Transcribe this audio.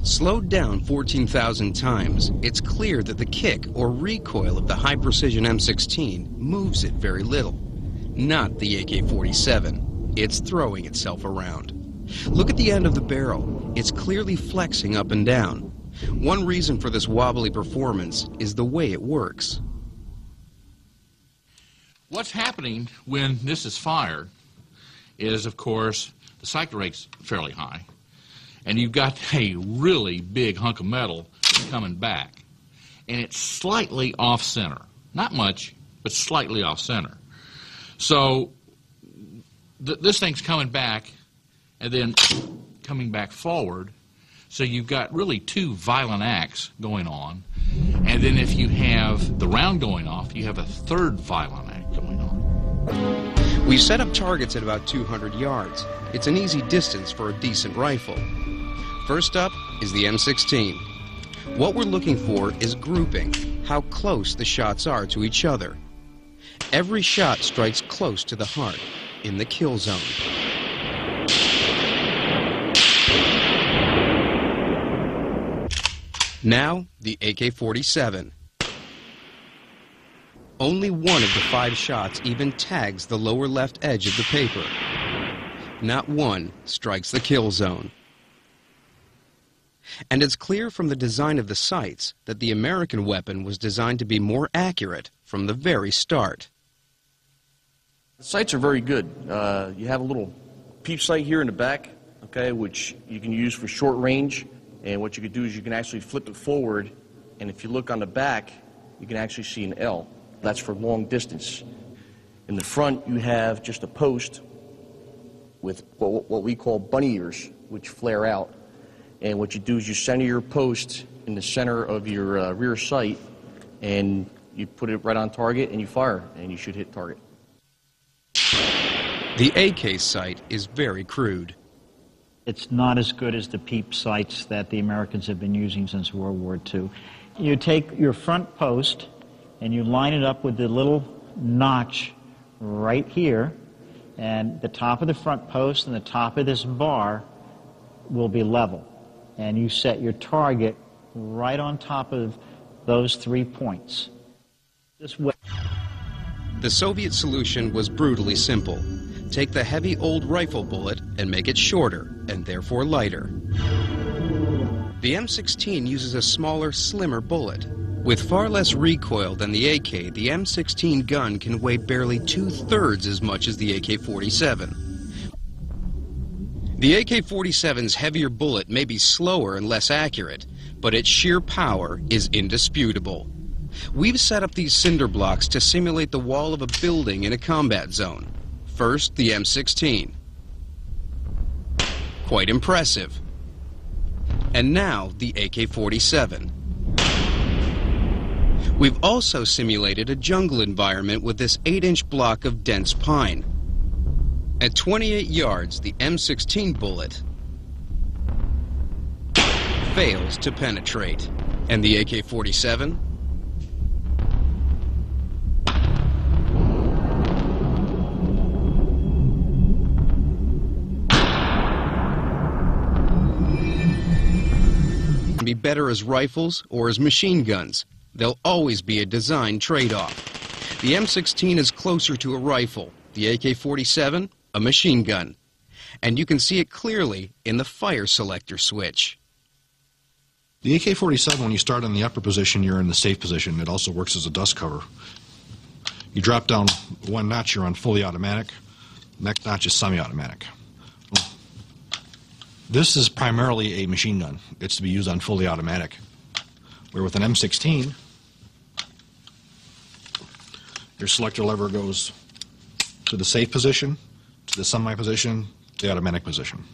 Slowed down 14,000 times, it's clear that the kick or recoil of the high-precision M16 moves it very little. Not the AK-47. It's throwing itself around. Look at the end of the barrel. It's clearly flexing up and down. One reason for this wobbly performance is the way it works. What's happening when this is fired is, of course, the cycle rate's fairly high, and you've got a really big hunk of metal that's coming back, and it's slightly off-center. Not much, but slightly off-center. So this thing's coming back and then coming back forward, so you've got really two violent acts going on, and then if you have the round going off, you have a third violent act going on. We've set up targets at about 200 yards. It's an easy distance for a decent rifle. First up is the M16. What we're looking for is grouping, how close the shots are to each other. Every shot strikes close to the heart, in the kill zone. Now, the AK-47. Only one of the 5 shots even tags the lower left edge of the paper. Not one strikes the kill zone. And it's clear from the design of the sights that the American weapon was designed to be more accurate from the very start. The sights are very good. You have a little peep sight here in the back, okay, which you can use for short range. And what you could do is you can actually flip it forward, and if you look on the back, you can actually see an L. That's for long distance. In the front, you have just a post with what we call bunny ears, which flare out. And what you do is you center your post in the center of your rear sight, and you put it right on target, and you fire, and you should hit target. The AK sight is very crude. It's not as good as the peep sights that the Americans have been using since World War II. You take your front post and you line it up with the little notch right here, and the top of the front post and the top of this bar will be level. And you set your target right on top of those 3 points. This way. The Soviet solution was brutally simple. Take the heavy old rifle bullet and make it shorter, and therefore lighter. The M16 uses a smaller, slimmer bullet. With far less recoil than the AK, the M16 gun can weigh barely 2/3 as much as the AK-47. The AK-47's heavier bullet may be slower and less accurate, but its sheer power is indisputable. We've set up these cinder blocks to simulate the wall of a building in a combat zone. First, the M16. Quite impressive. And now, the AK-47. We've also simulated a jungle environment with this 8-inch block of dense pine. At 28 yards, the M16 bullet fails to penetrate. And the AK-47? Be better as rifles or as machine guns. There'll always be a design trade-off. The M16 is closer to a rifle, the AK-47 a machine gun. And you can see it clearly in the fire selector switch. The AK-47, when you start in the upper position, you're in the safe position. It also works as a dust cover. You drop down 1 notch, you're on fully automatic. Next notch is semi-automatic. This is primarily a machine gun. It's to be used on fully automatic. Where with an M16, your selector lever goes to the safe position, to the semi position, to the automatic position.